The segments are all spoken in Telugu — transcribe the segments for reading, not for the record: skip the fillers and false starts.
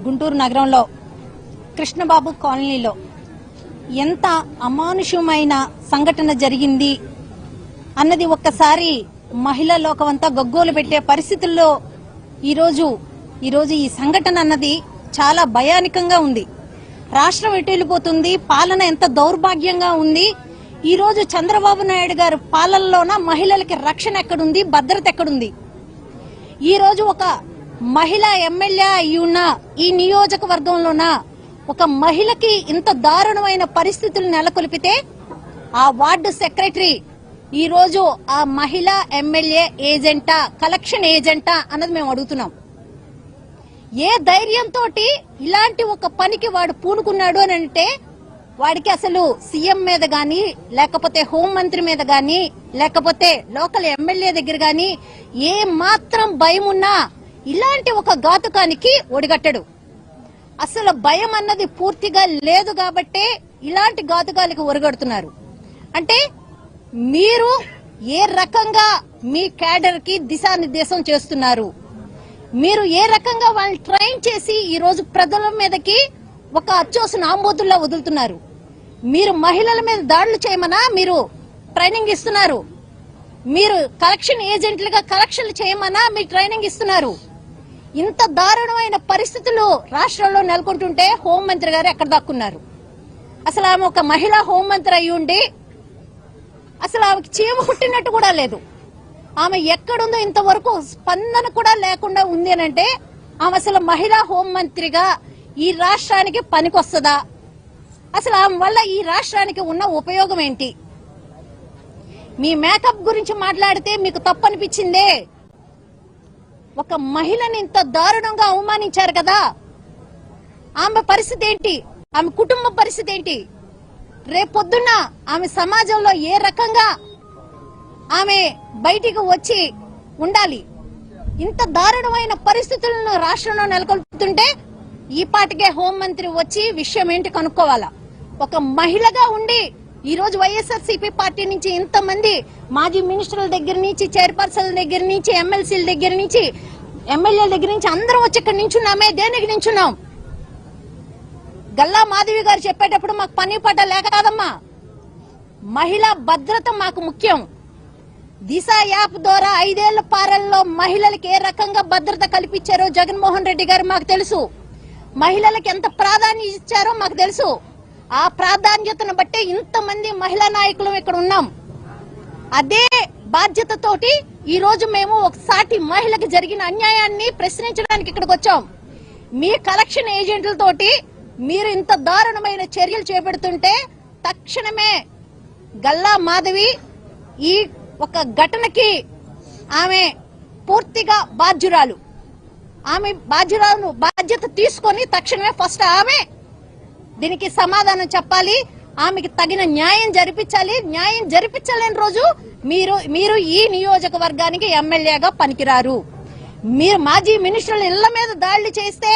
గుంటూరు నగరంలో కృష్ణబాబు కాలనీలో ఎంత అమానుషమైన సంఘటన జరిగింది అన్నది ఒక్కసారి మహిళా లోకమంతా గగ్గోలు పెట్టే పరిస్థితుల్లో ఈరోజు ఈ సంఘటన అన్నది చాలా భయానకంగా ఉంది. రాష్ట్రం ఎటు వెళ్ళిపోతుంది, పాలన ఎంత దౌర్భాగ్యంగా ఉంది. ఈ రోజు చంద్రబాబు నాయుడు గారు పాలనలోన మహిళలకి రక్షణ ఎక్కడుంది, భద్రత ఎక్కడుంది? ఈ రోజు ఒక మహిళ ఎమ్మెల్యే అయి ఉన్న ఈ నియోజకవర్గంలోన ఒక మహిళకి ఇంత దారుణమైన పరిస్థితులు నెలకొల్పితే ఆ వార్డు సెక్రటరీ ఈ రోజు ఆ మహిళ ఎమ్మెల్యే ఏజెంటా, కలెక్షన్ ఏజెంటా అన్నది మేము అడుగుతున్నాం. ఏ ధైర్యంతో ఇలాంటి ఒక పనికి వాడు పూనుకున్నాడు అని అంటే వాడికి అసలు సీఎం మీద గాని, లేకపోతే హోంమంత్రి మీద గాని, లేకపోతే లోకల్ ఎమ్మెల్యే దగ్గర గాని ఏ మాత్రం భయం ఉన్నా ఇలాంటి ఒక ఘాతుకానికి ఒడిగట్టడు. అసలు భయం అన్నది పూర్తిగా లేదు కాబట్టే ఇలాంటి ఘాతుకాలకి ఒరగడుతున్నారు. అంటే మీరు ఏ రకంగా మీ క్యాడర్ కి దిశానిర్దేశం చేస్తున్నారు, మీరు ఏ రకంగా వాళ్ళని ట్రైన్ చేసి ఈ రోజు ప్రజల మీదకి ఒక అచ్చోసిన ఆంబోతుల్లా వదులుతున్నారు. మీరు మహిళల మీద దాడులు చేయమనా మీరు ట్రైనింగ్ ఇస్తున్నారు, మీరు కలెక్షన్ ఏజెంట్లుగా కలెక్షన్లు చేయమనా మీరు ట్రైనింగ్ ఇస్తున్నారు. ఇంత దారుణమైన పరిస్థితులు రాష్ట్రంలో నెలకొంటుంటే హోంమంత్రి గారు ఎక్కడ దాక్కున్నారు? అసలు ఆమె ఒక మహిళా హోంమంత్రి అయి ఉండి అసలు ఆమెకి చీమ కుట్టినట్టు కూడా లేదు. ఆమె ఎక్కడుందో ఇంతవరకు స్పందన కూడా లేకుండా ఉంది అని అంటే ఆమె అసలు మహిళా హోంమంత్రిగా ఈ రాష్ట్రానికి పనికొస్తుందా? అసలు ఆమె వల్ల ఈ రాష్ట్రానికి ఉన్న ఉపయోగం ఏంటి? మీ మేకప్ గురించి మాట్లాడితే మీకు తప్పనిపించిందే. ఒక మహిళని ఇంత దారుణంగా అవమానించారు కదా, ఆమె పరిస్థితి ఏంటి? ఆమె కుటుంబ పరిస్థితి ఏంటి? రేపొద్దున్న ఆమె సమాజంలో ఏ రకంగా ఆమె బయటికి వచ్చి ఉండాలి? ఇంత దారుణమైన పరిస్థితులను రాష్ట్రంలో నెలకొల్పుతుంటే ఈ పాటికే హోంమంత్రి వచ్చి విషయం ఏంటి కనుక్కోవాలా. ఒక మహిళగా ఉండి ఈ రోజు వైఎస్ఆర్సీపీ పార్టీ నుంచి ఇంతమంది మాజీ మినిస్టర్ల దగ్గర నుంచి, చైర్పర్సన్ల దగ్గర నుంచి, ఎమ్మెల్సీల దగ్గర నుంచి, ఎమ్మెల్యేల దగ్గర నుంచి అందరం వచ్చి ఇక్కడ నించున్నామే. దేనికి నించున్నాం? గల్లా మాధవి గారు చెప్పేటప్పుడు మాకు పని పట్ట లేక కాదమ్మా, మహిళా భద్రత మాకు ముఖ్యం. దిశ యాప్ ద్వారా 5 ఏళ్ల పాలనలో మహిళలకు ఏ రకంగా భద్రత కల్పించారో జగన్మోహన్ రెడ్డి గారు మాకు తెలుసు. మహిళలకు ఎంత ప్రాధాన్యత ఇచ్చారో మాకు తెలుసు. ఆ ప్రాధాన్యతను బట్టే ఇంతమంది మహిళా నాయకులు ఇక్కడ ఉన్నాం. అదే బాధ్యతతోటి ఈ రోజు మేము ఒక సాటి మహిళకి జరిగిన అన్యాయాన్ని ప్రశ్నించడానికి ఇక్కడికి వచ్చాం. మీ కలెక్షన్ ఏజెంట్లతోటి మీరు ఇంత దారుణమైన చర్యలు చేపడుతుంటే తక్షణమే గల్లా మాధవి ఈ ఒక ఘటనకి ఆమె పూర్తిగా బాధ్యురాలు. ఆమె బాధ్యత తీసుకొని తక్షణమే ఫస్ట్ ఆమె దీనికి సమాధానం చెప్పాలి. ఆమెకి తగిన న్యాయం జరిపించాలి. న్యాయం జరిపించలేని రోజు మీరు ఈ నియోజకవర్గానికి ఎమ్మెల్యేగా పనికిరారు. మీరు మాజీ మినిస్టర్ల ఇళ్ల మీద దాడులు చేస్తే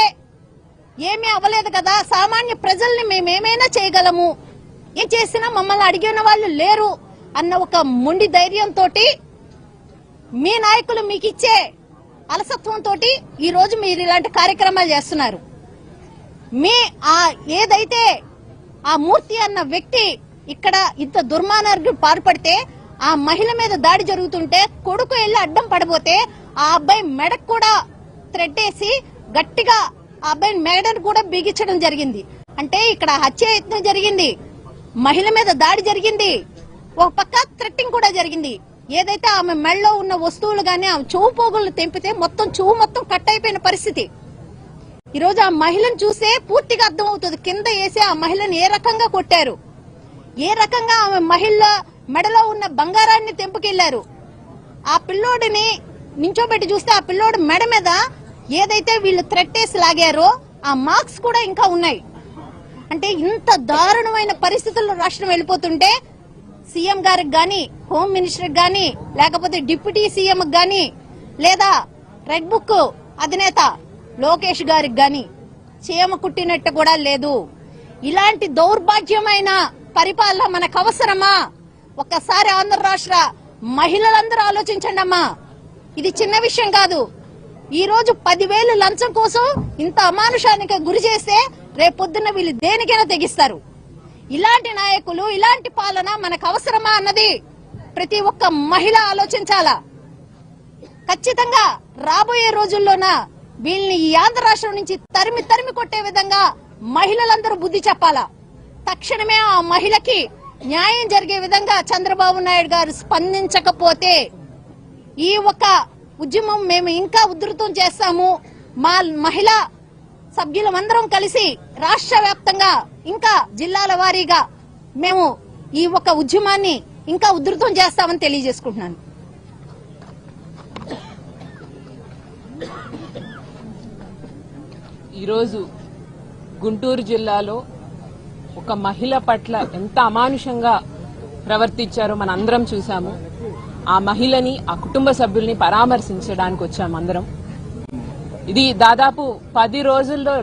ఏమీ అవ్వలేదు కదా, సామాన్య ప్రజల్ని మేమేమైనా చేయగలము, ఏం చేసినా మమ్మల్ని అడిగిన వాళ్ళు లేరు అన్న ఒక మొండి ధైర్యంతో మీ నాయకులు మీకు ఇచ్చే అలసత్వంతో ఈ రోజు మీరు ఇలాంటి కార్యక్రమాలు చేస్తున్నారు. ఏదైతే ఆ మూర్తి అన్న వ్యక్తి ఇక్కడ ఇంత దుర్మార్గం పాల్పడితే ఆ మహిళ మీద దాడి జరుగుతుంటే కొడుకు వెళ్లి అడ్డం పడబోతే ఆ అబ్బాయి మెడకు కూడా థ్రెడ్డేసి గట్టిగా ఆ అబ్బాయి మెడను కూడా బిగించడం జరిగింది. అంటే ఇక్కడ హత్యాయత్నం జరిగింది, మహిళ మీద దాడి జరిగింది, ఒక పక్క థ్రెట్టింగ్ కూడా జరిగింది. ఏదైతే ఆమె మెడలో ఉన్న వస్తువులు గానీ ఆమె చెవు పోగులు తెంపితే చెవు మొత్తం కట్ అయిపోయిన పరిస్థితి. ఈ రోజు ఆ మహిళను చూసే పూర్తిగా అర్థమవుతుంది కింద వేసి ఆ మహిళను ఏ రకంగా కొట్టారు, ఏ రకంగా ఆమె మహిళ మెడలో ఉన్న బంగారాన్ని తెంపుకెళ్లారు. ఆ పిల్లోడిని నించోబెట్టి చూస్తే ఆ పిల్లోడు మెడ మీద ఏదైతే వీళ్ళు థ్రెట్టేసి లాగారో ఆ మార్క్స్ కూడా ఇంకా ఉన్నాయి. అంటే ఇంత దారుణమైన పరిస్థితుల్లో రాష్ట్రం వెళ్ళిపోతుంటే సీఎం గారికి గాని, హోమ్ మినిస్టర్ గాని, లేకపోతే డిప్యూటీ సీఎం గాని, లేదా రెడ్ బుక్ అధినేత లోకేష్ గారికి గాని చీమ కుట్టినట్టు కూడా లేదు. ఇలాంటి దౌర్భాగ్యమైన పరిపాలన మనకు అవసరమా? ఒక్కసారి ఆంధ్ర రాష్ట్ర మహిళలందరూ ఆలోచించండి అమ్మా. ఇది చిన్న విషయం కాదు. ఈ రోజు 10,000 లంచం కోసం ఇంత అమానుషానికి గురి చేస్తే రేపొద్దున వీళ్ళు దేనికైనా తెగిస్తారు. ఇలాంటి నాయకులు, ఇలాంటి పాలన మనకు అవసరమా అన్నది ప్రతి ఒక్క మహిళ ఆలోచించాలా. ఖచ్చితంగా రాబోయే రోజుల్లోన వీళ్ళని ఈ ఆంధ్ర రాష్ట్రం నుంచి తరిమి తరిమి కొట్టే విధంగా మహిళలందరూ బుద్ధి చెప్పాలా. తక్షణమే ఆ మహిళకి న్యాయం జరిగే విధంగా చంద్రబాబు నాయుడు గారు స్పందించకపోతే ఈ ఒక్క ఉద్యమం మేము ఇంకా ఉధృతం చేస్తాము. మా మహిళా సభ్యులమందరం కలిసి రాష్ట్ర వ్యాప్తంగా ఇంకా జిల్లాల వారీగా మేము ఈ ఒక్క ఉద్యమాన్ని ఇంకా ఉధృతం చేస్తామని తెలియజేసుకుంటున్నాను. ఈరోజు గుంటూరు జిల్లాలో ఒక మహిళ పట్ల ఎంత అమానుషంగా ప్రవర్తించారో మన అందరం చూసాము. ఆ మహిళని, ఆ కుటుంబ సభ్యుల్ని పరామర్శించడానికి వచ్చాము అందరం. ఇది దాదాపు 10 రోజుల్లో